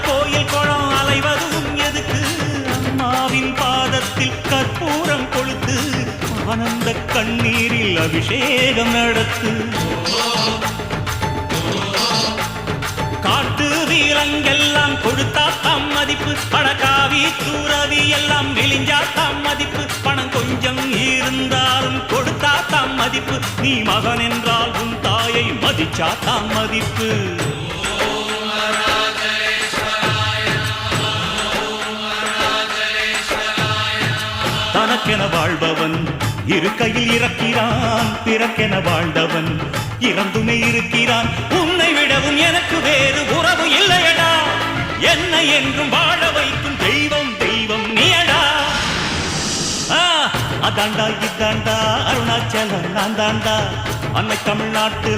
கோயில் குளம் அலைவதும் எதுக்கு அம்மாவின் பாதத்தில் கற்பூரம் கொளுத்து ஆனந்த கண்ணீரில் அபிஷேகம் நடத்து காட்டு வீரங்கெல்லாம் கொடுத்தா தாம் மதிப்பு படகாவி தூரவி எல்லாம் விழிஞ்சா தாம் மதிப்பு பணம் கொஞ்சம் இருந்தாலும் கொடுத்தா தாம் மதிப்பு நீ மகன் என்றால் உன் தாயை மதிச்சா தாம் மதிப்பு தனக்கென வாழ்பவன் இருக்கையில் இறக்கிறான் பிறக்கென வாழ்ந்தவன் இறந்துமே இருக்கிறான் உன்னை விடவும் எனக்கு வேறு உறவு இல்லையடா என்னை என்றும் வாழ வைக்கும் தெய்வம் தெய்வம் நீயடா அதாண்டா இதாண்டா அருணாச்சலம் நான் தாண்டா அன்னை தமிழ்நாட்டு